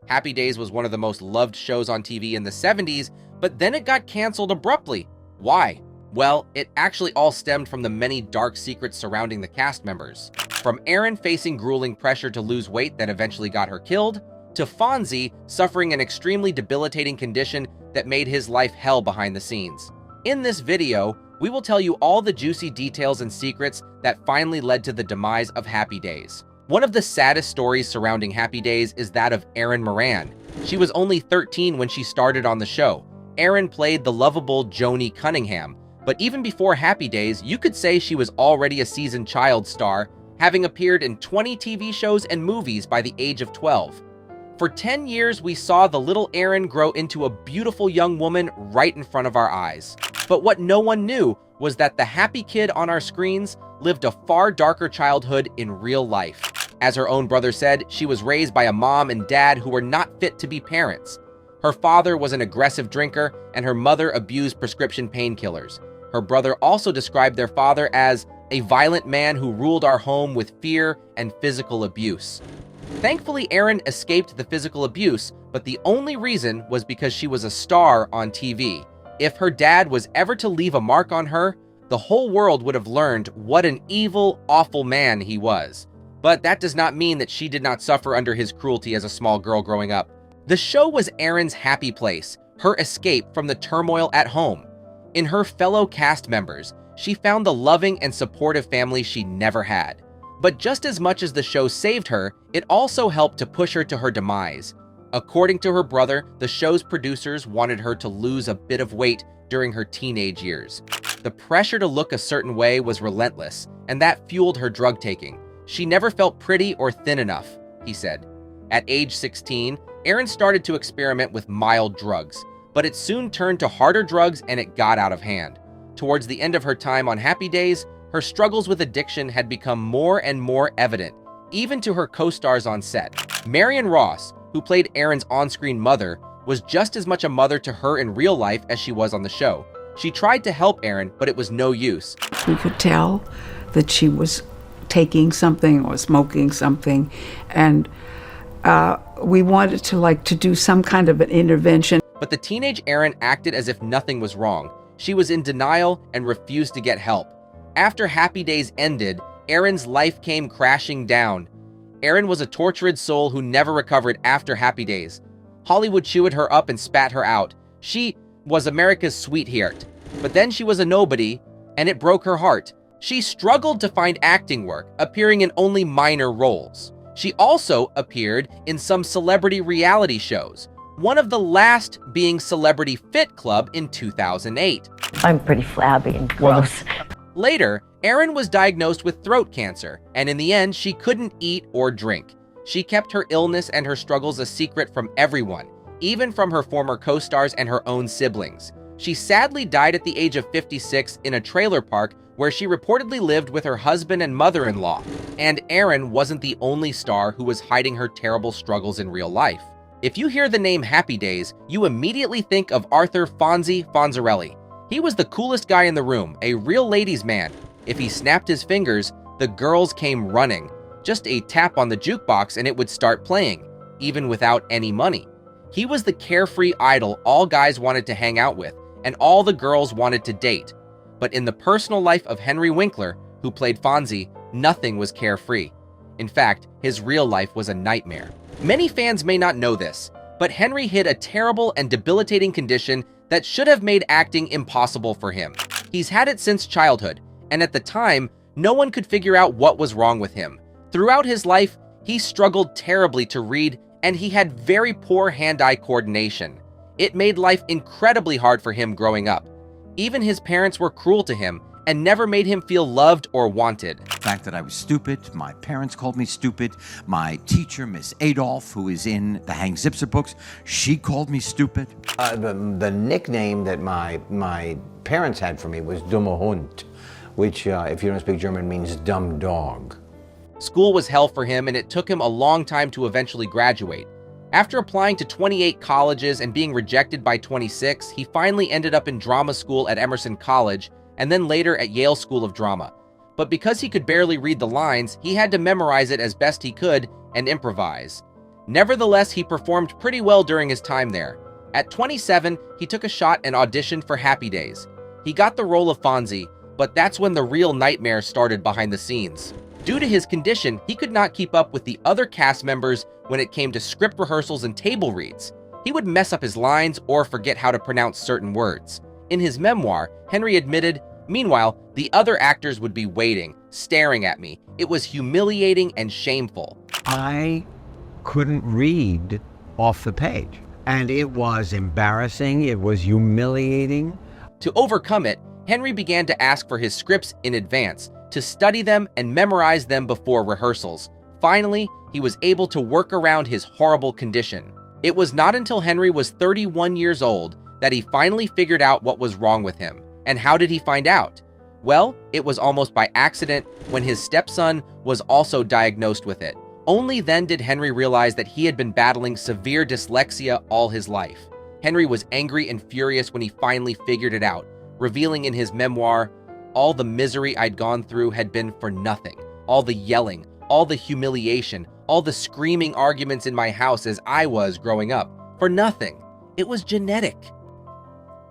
Happy Days was one of the most loved shows on TV in the 70s, but then it got canceled abruptly. Why? Well, it actually all stemmed from the many dark secrets surrounding the cast members. From Erin facing grueling pressure to lose weight that eventually got her killed, to Fonzie suffering an extremely debilitating condition that made his life hell behind the scenes. In this video, we will tell you all the juicy details and secrets that finally led to the demise of Happy Days. One of the saddest stories surrounding Happy Days is that of Erin Moran. She was only 13 when she started on the show. Erin played the lovable Joni Cunningham, but even before Happy Days, you could say she was already a seasoned child star, having appeared in 20 TV shows and movies by the age of 12. For 10 years, we saw the little Erin grow into a beautiful young woman right in front of our eyes. But what no one knew was that the happy kid on our screens lived a far darker childhood in real life. As her own brother said, she was raised by a mom and dad who were not fit to be parents. Her father was an aggressive drinker, and her mother abused prescription painkillers. Her brother also described their father as a violent man who ruled our home with fear and physical abuse. Thankfully, Erin escaped the physical abuse, but the only reason was because she was a star on TV. If her dad was ever to leave a mark on her, the whole world would have learned what an evil, awful man he was. But that does not mean that she did not suffer under his cruelty as a small girl growing up. The show was Erin's happy place, her escape from the turmoil at home. In her fellow cast members, she found the loving and supportive family she never had. But just as much as the show saved her, it also helped to push her to her demise. According to her brother, the show's producers wanted her to lose a bit of weight during her teenage years. The pressure to look a certain way was relentless, and that fueled her drug taking. She never felt pretty or thin enough, he said. At age 16, Erin started to experiment with mild drugs, but it soon turned to harder drugs and it got out of hand. Towards the end of her time on Happy Days, her struggles with addiction had become more and more evident, even to her co-stars on set. Marion Ross, who played Erin's on-screen mother, was just as much a mother to her in real life as she was on the show. She tried to help Erin, but it was no use. We could tell that she was taking something or smoking something, and we wanted to do some kind of an intervention. But the teenage Erin acted as if nothing was wrong. She was in denial and refused to get help. After Happy Days ended, Erin's life came crashing down. Erin was a tortured soul who never recovered after Happy Days. Hollywood chewed her up and spat her out. She was America's sweetheart, but then she was a nobody, and it broke her heart. She struggled to find acting work, appearing in only minor roles. She also appeared in some celebrity reality shows, one of the last being Celebrity Fit Club in 2008. I'm pretty flabby and gross. Later, Erin was diagnosed with throat cancer, and in the end, she couldn't eat or drink. She kept her illness and her struggles a secret from everyone, even from her former co-stars and her own siblings. She sadly died at the age of 56 in a trailer park where she reportedly lived with her husband and mother-in-law. And Erin wasn't the only star who was hiding her terrible struggles in real life. If you hear the name Happy Days, you immediately think of Arthur Fonzie Fonzarelli. He was the coolest guy in the room, a real ladies' man. If he snapped his fingers, the girls came running. Just a tap on the jukebox and it would start playing, even without any money. He was the carefree idol all guys wanted to hang out with, and all the girls wanted to date. But in the personal life of Henry Winkler, who played Fonzie, nothing was carefree. In fact, his real life was a nightmare. Many fans may not know this, but Henry hid a terrible and debilitating condition that should have made acting impossible for him. He's had it since childhood, and at the time, no one could figure out what was wrong with him. Throughout his life, he struggled terribly to read, and he had very poor hand-eye coordination. It made life incredibly hard for him growing up. Even his parents were cruel to him and never made him feel loved or wanted. The fact that I was stupid, my parents called me stupid, my teacher, Miss Adolph, who is in the Hank Zipser books, she called me stupid. The nickname that my parents had for me was Dummer Hund, which, if you don't speak German, means dumb dog. School was hell for him, and it took him a long time to eventually graduate. After applying to 28 colleges and being rejected by 26, he finally ended up in drama school at Emerson College, and then later at Yale School of Drama. But because he could barely read the lines, he had to memorize it as best he could and improvise. Nevertheless, he performed pretty well during his time there. At 27, he took a shot and auditioned for Happy Days. He got the role of Fonzie, but that's when the real nightmare started behind the scenes. Due to his condition, he could not keep up with the other cast members when it came to script rehearsals and table reads. He would mess up his lines or forget how to pronounce certain words. In his memoir, Henry admitted, "Meanwhile, the other actors would be waiting, staring at me. It was humiliating and shameful." I couldn't read off the page, and it was embarrassing, it was humiliating. To overcome it, Henry began to ask for his scripts in advance, to study them and memorize them before rehearsals. Finally, he was able to work around his horrible condition. It was not until Henry was 31 years old that he finally figured out what was wrong with him. And how did he find out? Well, it was almost by accident when his stepson was also diagnosed with it. Only then did Henry realize that he had been battling severe dyslexia all his life. Henry was angry and furious when he finally figured it out, revealing in his memoir, "All the misery I'd gone through had been for nothing. All the yelling, all the humiliation, all the screaming arguments in my house as I was growing up. For nothing. It was genetic."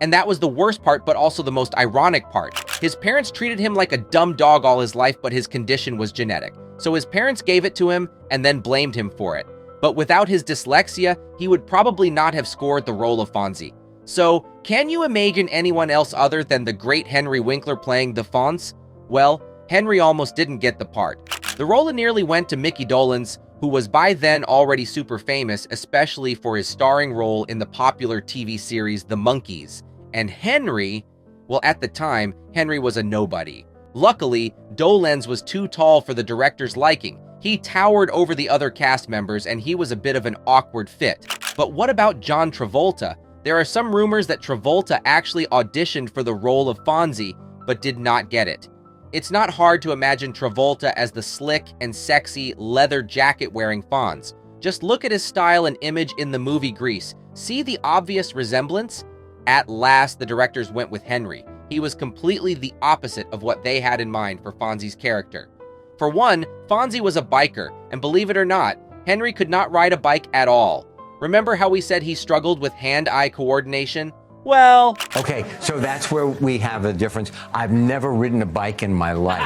And that was the worst part, but also the most ironic part. His parents treated him like a dumb dog all his life, but his condition was genetic. So his parents gave it to him and then blamed him for it. But without his dyslexia, he would probably not have scored the role of Fonzie. So, can you imagine anyone else other than the great Henry Winkler playing the Fonz? Well, Henry almost didn't get the part. The role nearly went to Mickey Dolenz, who was by then already super famous, especially for his starring role in the popular TV series The Monkees. And Henry, well, at the time, Henry was a nobody. Luckily, Dolenz was too tall for the director's liking. He towered over the other cast members, and he was a bit of an awkward fit. But what about John Travolta? There are some rumors that Travolta actually auditioned for the role of Fonzie, but did not get it. It's not hard to imagine Travolta as the slick and sexy leather jacket-wearing Fonz. Just look at his style and image in the movie Grease. See the obvious resemblance? At last, the directors went with Henry. He was completely the opposite of what they had in mind for Fonzie's character. For one, Fonzie was a biker, and believe it or not, Henry could not ride a bike at all. Remember how we said he struggled with hand-eye coordination? Well... Okay, so that's where we have a difference. I've never ridden a bike in my life.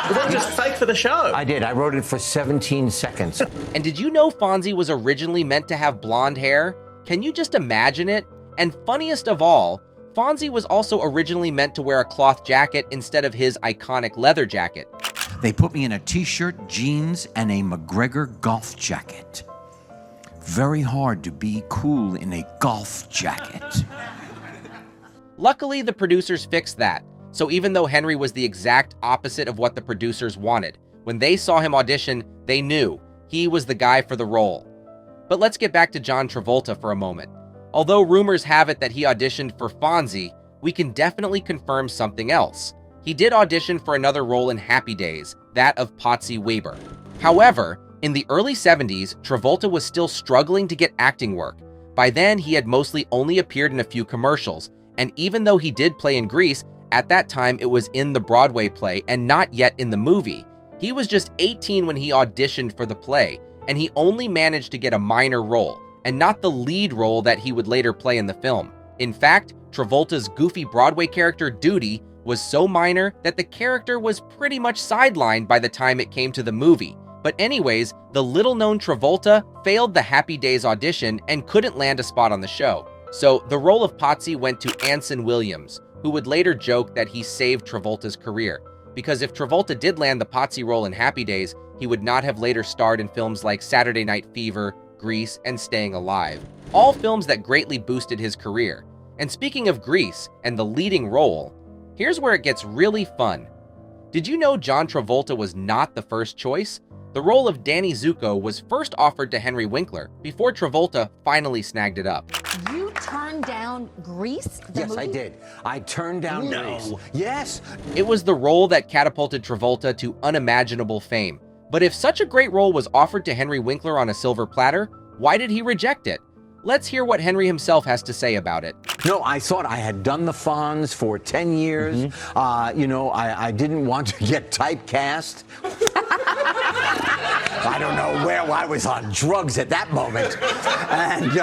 Was that just fake for the show? I did. I rode it for 17 seconds. And did you know Fonzie was originally meant to have blonde hair? Can you just imagine it? And funniest of all, Fonzie was also originally meant to wear a cloth jacket instead of his iconic leather jacket. They put me in a t-shirt, jeans, and a McGregor golf jacket. Very hard to be cool in a golf jacket. Luckily, the producers fixed that. So even though Henry was the exact opposite of what the producers wanted, when they saw him audition, they knew he was the guy for the role. But let's get back to John Travolta for a moment. Although rumors have it that he auditioned for Fonzie, we can definitely confirm something else. He did audition for another role in Happy Days, that of Patsy Weber. However, in the early 70s, Travolta was still struggling to get acting work. By then, he had mostly only appeared in a few commercials, and even though he did play in Grease, at that time it was in the Broadway play and not yet in the movie. He was just 18 when he auditioned for the play, and he only managed to get a minor role, and not the lead role that he would later play in the film. In fact, Travolta's goofy Broadway character Duty was so minor that the character was pretty much sidelined by the time it came to the movie. But anyways, the little-known Travolta failed the Happy Days audition and couldn't land a spot on the show. So the role of Patsy went to Anson Williams, who would later joke that he saved Travolta's career. Because if Travolta did land the Patsy role in Happy Days, he would not have later starred in films like Saturday Night Fever, Grease, and Staying Alive. All films that greatly boosted his career. And speaking of Grease and the leading role, here's where it gets really fun. Did you know John Travolta was not the first choice? The role of Danny Zuko was first offered to Henry Winkler before Travolta finally snagged it up. You turned down Grease? Yes, movie? I did. I turned down Grease. Yes. It was the role that catapulted Travolta to unimaginable fame. But if such a great role was offered to Henry Winkler on a silver platter, why did he reject it? Let's hear what Henry himself has to say about it. No, I thought I had done the Fonz for 10 years. I didn't want to get typecast. I don't know where I was on drugs at that moment. And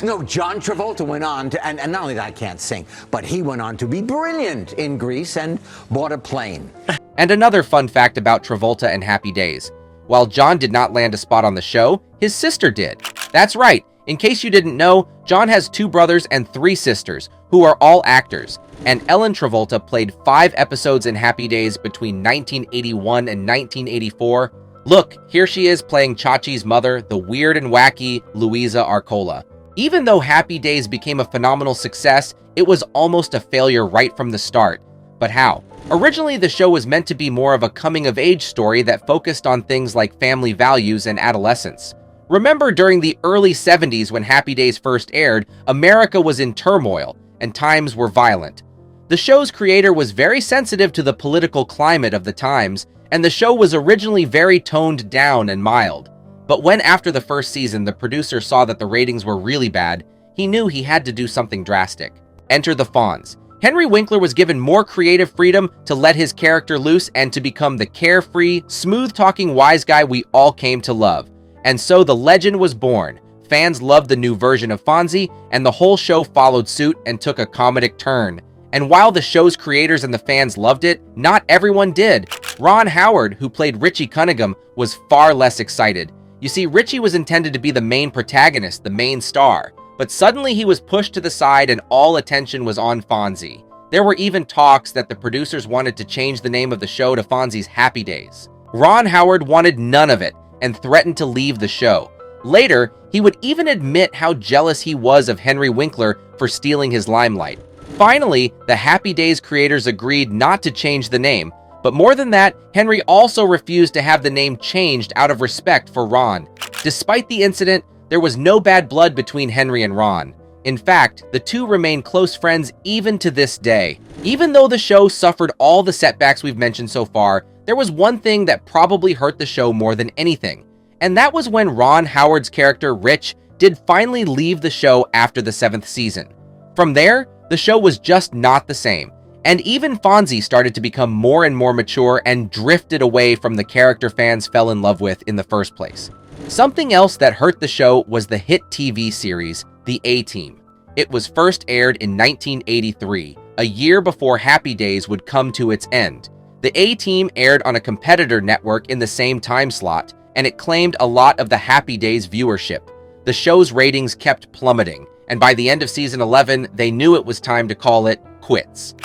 no, John Travolta went on to, and not only that I can't sing, but he went on to be brilliant in Grease and bought a plane. And another fun fact about Travolta and Happy Days. While John did not land a spot on the show, his sister did. That's right. In case you didn't know, John has 2 brothers and 3 sisters, who are all actors, and Ellen Travolta played 5 episodes in Happy Days between 1981 and 1984. Look, here she is playing Chachi's mother, the weird and wacky Louisa Arcola. Even though Happy Days became a phenomenal success, it was almost a failure right from the start. But how? Originally, the show was meant to be more of a coming-of-age story that focused on things like family values and adolescence. Remember, during the early 70s when Happy Days first aired, America was in turmoil, and times were violent. The show's creator was very sensitive to the political climate of the times, and the show was originally very toned down and mild. But when after the first season the producer saw that the ratings were really bad, he knew he had to do something drastic. Enter the Fonz. Henry Winkler was given more creative freedom to let his character loose and to become the carefree, smooth-talking wise guy we all came to love. And so the legend was born. Fans loved the new version of Fonzie, and the whole show followed suit and took a comedic turn. And while the show's creators and the fans loved it, not everyone did. Ron Howard, who played Richie Cunningham, was far less excited. You see, Richie was intended to be the main protagonist, the main star. But suddenly he was pushed to the side and all attention was on Fonzie. There were even talks that the producers wanted to change the name of the show to Fonzie's Happy Days. Ron Howard wanted none of it and threatened to leave the show. Later, he would even admit how jealous he was of Henry Winkler for stealing his limelight. Finally, the Happy Days creators agreed not to change the name, but more than that, Henry also refused to have the name changed out of respect for Ron. Despite the incident, there was no bad blood between Henry and Ron. In fact, the two remain close friends even to this day. Even though the show suffered all the setbacks we've mentioned so far, there was one thing that probably hurt the show more than anything. And that was when Ron Howard's character, Rich, did finally leave the show after the 7th season. From there, the show was just not the same. And even Fonzie started to become more and more mature and drifted away from the character fans fell in love with in the first place. Something else that hurt the show was the hit TV series, The A-Team. It was first aired in 1983, a year before Happy Days would come to its end. The A-Team aired on a competitor network in the same time slot, and it claimed a lot of the Happy Days viewership. The show's ratings kept plummeting, and by the end of season 11, they knew it was time to call it quits.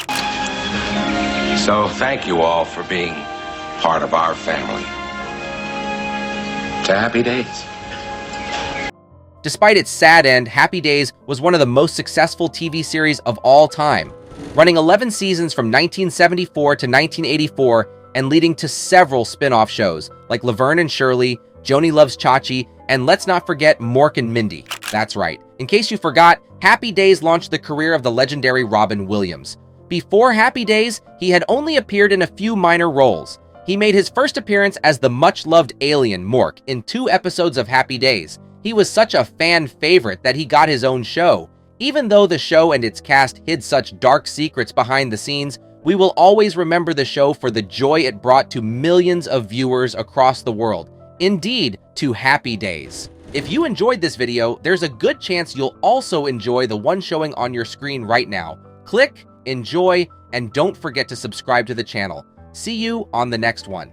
So thank you all for being part of our family. To Happy Days. Despite its sad end, Happy Days was one of the most successful TV series of all time, running 11 seasons from 1974 to 1984 and leading to several spin-off shows like Laverne and Shirley, Joni Loves Chachi, and let's not forget Mork and Mindy. That's right. In case you forgot, Happy Days launched the career of the legendary Robin Williams. Before Happy Days, he had only appeared in a few minor roles. He made his first appearance as the much-loved alien Mork in 2 episodes of Happy Days. He was such a fan favorite that he got his own show. Even though the show and its cast hid such dark secrets behind the scenes, we will always remember the show for the joy it brought to millions of viewers across the world. Indeed, to Happy Days. If you enjoyed this video, there's a good chance you'll also enjoy the one showing on your screen right now. Click, enjoy, and don't forget to subscribe to the channel. See you on the next one.